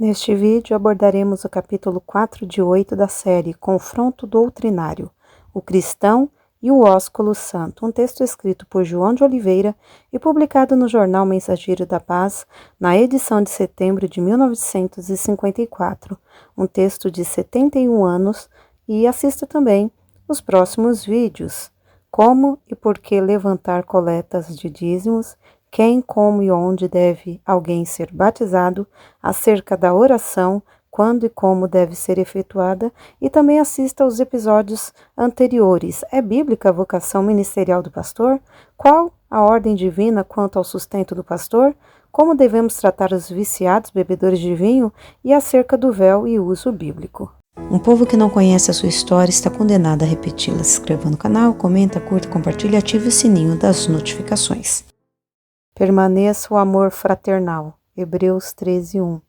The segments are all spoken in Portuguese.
Neste vídeo abordaremos o capítulo 4 de 8 da série Confronto Doutrinário, o Cristão e o Ósculo Santo, um texto escrito por João de Oliveira e publicado no jornal Mensageiro da Paz, na edição de setembro de 1954, um texto de 71 anos, e assista também os próximos vídeos: como e por que levantar coletas de dízimos, quem, como e onde deve alguém ser batizado, acerca da oração, quando e como deve ser efetuada, e também assista aos episódios anteriores. É bíblica a vocação ministerial do pastor? Qual a ordem divina quanto ao sustento do pastor? Como devemos tratar os viciados bebedores de vinho? E acerca do véu e uso bíblico. Um povo que não conhece a sua história está condenado a repeti-la. Se inscreva no canal, comenta, curta, compartilha e ative o sininho das notificações. Permaneça o amor fraternal. Hebreus 13:1.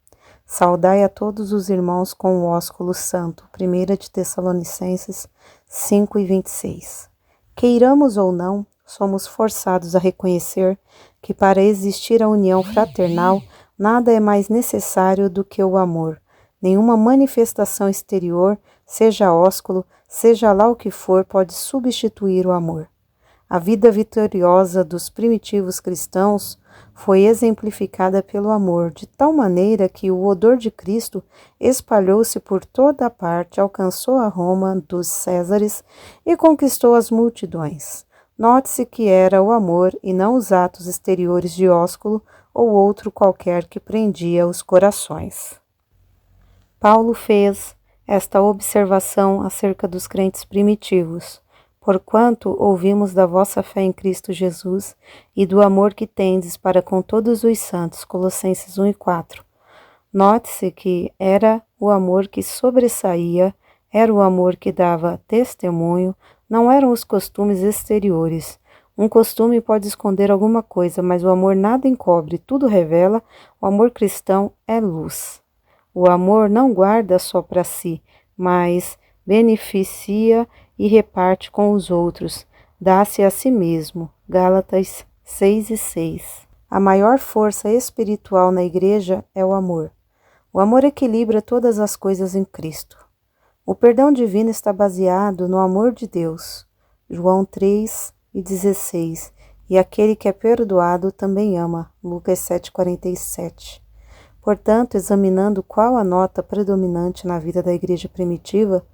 Saudai a todos os irmãos com o ósculo santo. 1 de Tessalonicenses 5:26. Queiramos ou não, somos forçados a reconhecer que para existir a união fraternal, nada é mais necessário do que o amor. Nenhuma manifestação exterior, seja ósculo, seja lá o que for, pode substituir o amor. A vida vitoriosa dos primitivos cristãos foi exemplificada pelo amor, de tal maneira que o odor de Cristo espalhou-se por toda a parte, alcançou a Roma dos Césares e conquistou as multidões. Note-se que era o amor e não os atos exteriores de ósculo ou outro qualquer que prendia os corações. Paulo fez esta observação acerca dos crentes primitivos: porquanto ouvimos da vossa fé em Cristo Jesus e do amor que tendes para com todos os santos. Colossenses 1:4. Note-se que era o amor que sobressaía, era o amor que dava testemunho, não eram os costumes exteriores. Um costume pode esconder alguma coisa, mas o amor nada encobre, tudo revela. O amor cristão é luz. O amor não guarda só para si, mas beneficia e reparte com os outros, dá-se a si mesmo. Gálatas 6:6. A maior força espiritual na igreja é o amor. O amor equilibra todas as coisas em Cristo. O perdão divino está baseado no amor de Deus. João 3:16. E aquele que é perdoado também ama. Lucas 7:47. Portanto, examinando qual a nota predominante na vida da igreja primitiva,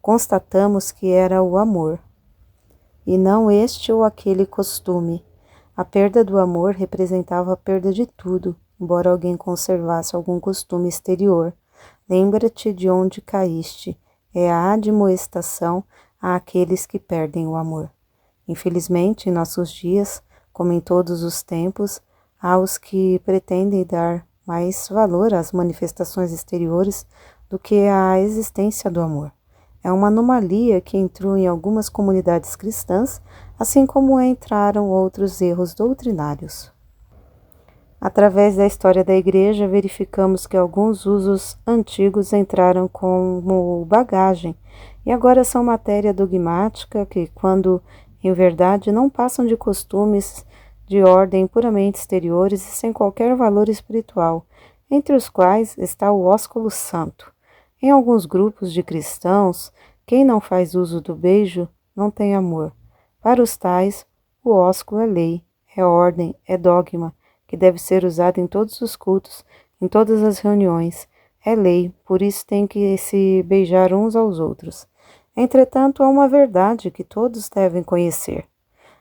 constatamos que era o amor, e não este ou aquele costume. A perda do amor representava a perda de tudo, embora alguém conservasse algum costume exterior. Lembra-te de onde caíste. É a admoestação àqueles que perdem o amor. Infelizmente, em nossos dias, como em todos os tempos, há os que pretendem dar mais valor às manifestações exteriores do que à existência do amor. É uma anomalia que entrou em algumas comunidades cristãs, assim como entraram outros erros doutrinários. Através da história da igreja, verificamos que alguns usos antigos entraram como bagagem e agora são matéria dogmática que, quando em verdade não passam de costumes de ordem puramente exteriores e sem qualquer valor espiritual, entre os quais está o ósculo santo. Em alguns grupos de cristãos, quem não faz uso do beijo não tem amor. Para os tais, o ósculo é lei, é ordem, é dogma, que deve ser usado em todos os cultos, em todas as reuniões. É lei, por isso tem que se beijar uns aos outros. Entretanto, há uma verdade que todos devem conhecer.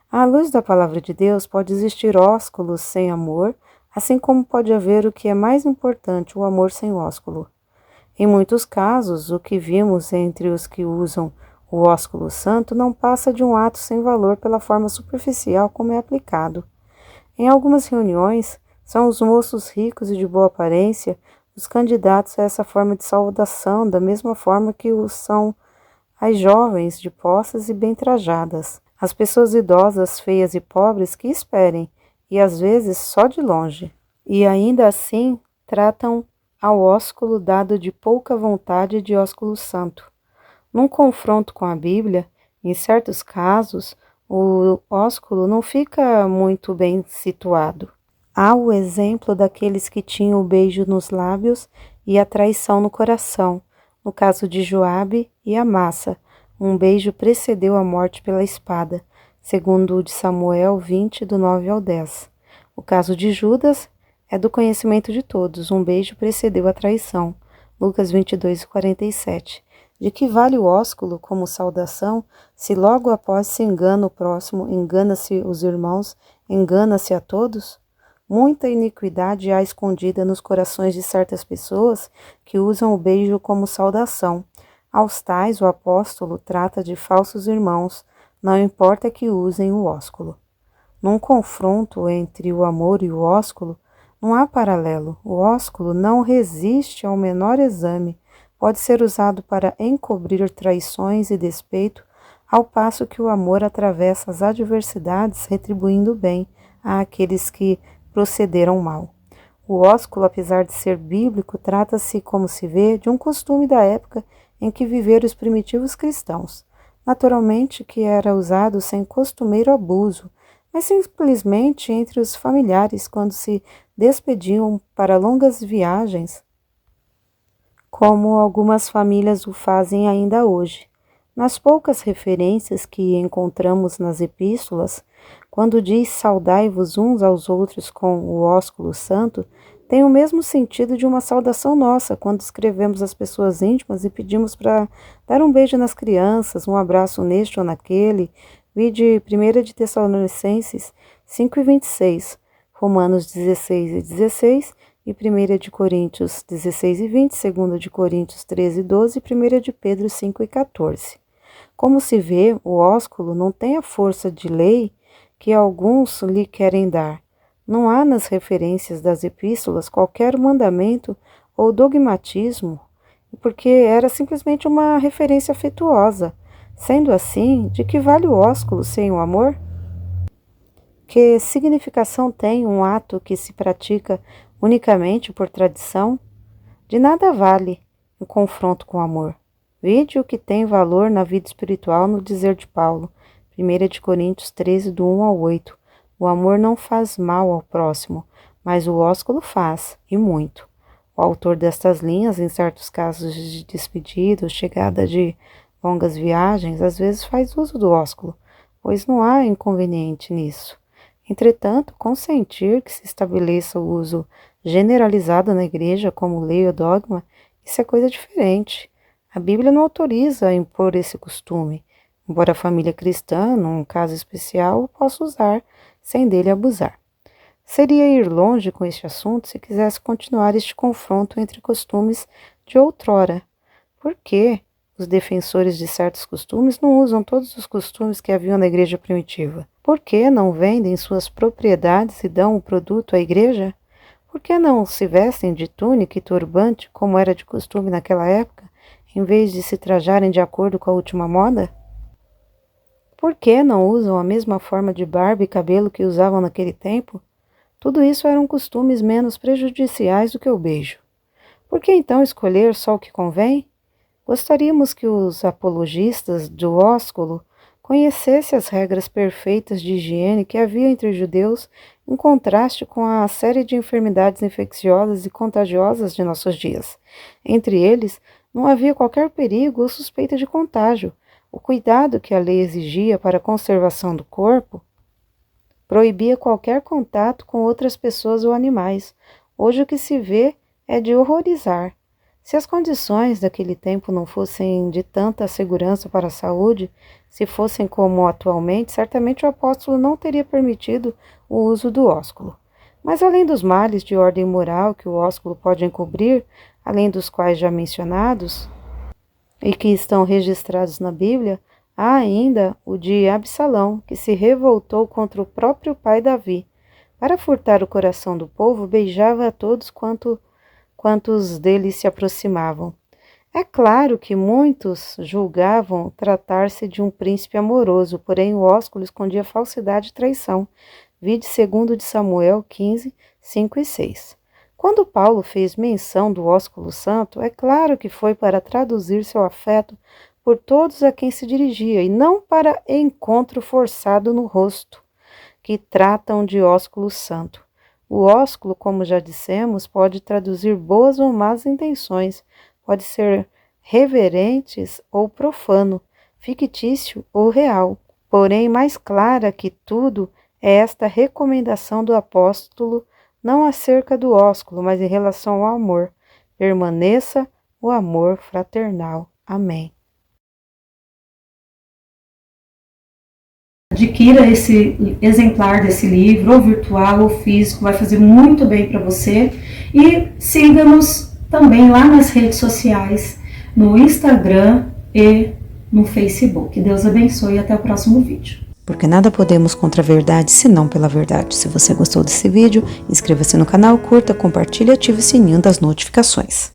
À luz da palavra de Deus, pode existir ósculos sem amor, assim como pode haver o que é mais importante, o amor sem ósculo. Em muitos casos, o que vimos entre os que usam o ósculo santo não passa de um ato sem valor pela forma superficial como é aplicado. Em algumas reuniões, são os moços ricos e de boa aparência os candidatos a essa forma de saudação, da mesma forma que o são as jovens de posses e bem trajadas. As pessoas idosas, feias e pobres que esperem, e às vezes só de longe. E ainda assim tratam ao ósculo dado de pouca vontade de ósculo santo. Num confronto com a Bíblia, em certos casos, o ósculo não fica muito bem situado. Há o exemplo daqueles que tinham o beijo nos lábios e a traição no coração. No caso de Joabe e Amassa, um beijo precedeu a morte pela espada, segundo o de Samuel 20, do 9 ao 10. O caso de Judas é do conhecimento de todos, um beijo precedeu a traição, Lucas 22, 47. De que vale o ósculo como saudação, se logo após se engana o próximo, engana-se os irmãos, engana-se a todos? Muita iniquidade há escondida nos corações de certas pessoas que usam o beijo como saudação. Aos tais o apóstolo trata de falsos irmãos, não importa que usem o ósculo. Num confronto entre o amor e o ósculo, não há paralelo. O ósculo não resiste ao menor exame, pode ser usado para encobrir traições e despeito, ao passo que o amor atravessa as adversidades, retribuindo o bem àqueles que procederam mal. O ósculo, apesar de ser bíblico, trata-se, como se vê, de um costume da época em que viveram os primitivos cristãos. Naturalmente que era usado sem costumeiro abuso, mas simplesmente entre os familiares quando se despediam para longas viagens, como algumas famílias o fazem ainda hoje. Nas poucas referências que encontramos nas epístolas, quando diz saudai-vos uns aos outros com o ósculo santo, tem o mesmo sentido de uma saudação nossa, quando escrevemos às pessoas íntimas e pedimos para dar um beijo nas crianças, um abraço neste ou naquele. Vide 1 de Tessalonicenses 5:26, Romanos 16:16 e 1 de Coríntios 16:20, 2 de Coríntios 13:12 e 1 de Pedro 5:14. Como se vê, o ósculo não tem a força de lei que alguns lhe querem dar. Não há nas referências das epístolas qualquer mandamento ou dogmatismo, porque era simplesmente uma referência afetuosa. Sendo assim, de que vale o ósculo sem o amor? Que significação tem um ato que se pratica unicamente por tradição? De nada vale em confronto com o amor. Vede o que tem valor na vida espiritual no dizer de Paulo, 1 de Coríntios 13, do 1 ao 8. O amor não faz mal ao próximo, mas o ósculo faz, e muito. O autor destas linhas, em certos casos de despedida ou chegada de longas viagens, às vezes faz uso do ósculo, pois não há inconveniente nisso. Entretanto, consentir que se estabeleça o uso generalizado na igreja como lei ou dogma, isso é coisa diferente. A Bíblia não autoriza a impor esse costume, embora a família cristã, num caso especial, o possa usar, sem dele abusar. Seria ir longe com este assunto se quisesse continuar este confronto entre costumes de outrora. Por que os defensores de certos costumes não usam todos os costumes que haviam na igreja primitiva? Por que não vendem suas propriedades e dão o produto à igreja? Por que não se vestem de túnica e turbante, como era de costume naquela época, em vez de se trajarem de acordo com a última moda? Por que não usam a mesma forma de barba e cabelo que usavam naquele tempo? Tudo isso eram costumes menos prejudiciais do que o beijo. Por que então escolher só o que convém? Gostaríamos que os apologistas do ósculo conhecessem as regras perfeitas de higiene que havia entre os judeus, em contraste com a série de enfermidades infecciosas e contagiosas de nossos dias. Entre eles, não havia qualquer perigo ou suspeita de contágio. O cuidado que a lei exigia para a conservação do corpo proibia qualquer contato com outras pessoas ou animais. Hoje o que se vê é de horrorizar. Se as condições daquele tempo não fossem de tanta segurança para a saúde, se fossem como atualmente, certamente o apóstolo não teria permitido o uso do ósculo. Mas além dos males de ordem moral que o ósculo pode encobrir, além dos quais já mencionados, e que estão registrados na Bíblia, há ainda o de Absalão, que se revoltou contra o próprio pai Davi. Para furtar o coração do povo, beijava a todos quantos deles se aproximavam. É claro que muitos julgavam tratar-se de um príncipe amoroso, porém o ósculo escondia falsidade e traição. Vide 2 de Samuel 15, 5 e 6. Quando Paulo fez menção do ósculo santo, é claro que foi para traduzir seu afeto por todos a quem se dirigia, e não para encontro forçado no rosto, que tratam de ósculo santo. O ósculo, como já dissemos, pode traduzir boas ou más intenções, pode ser reverentes ou profano, fictício ou real. Porém, mais clara que tudo é esta recomendação do apóstolo, não acerca do ósculo, mas em relação ao amor. Permaneça o amor fraternal. Amém. Adquira esse exemplar desse livro, ou virtual ou físico, vai fazer muito bem para você. E siga-nos também lá nas redes sociais, no Instagram e no Facebook. Deus abençoe e até o próximo vídeo. Porque nada podemos contra a verdade, senão pela verdade. Se você gostou desse vídeo, inscreva-se no canal, curta, compartilhe e ative o sininho das notificações.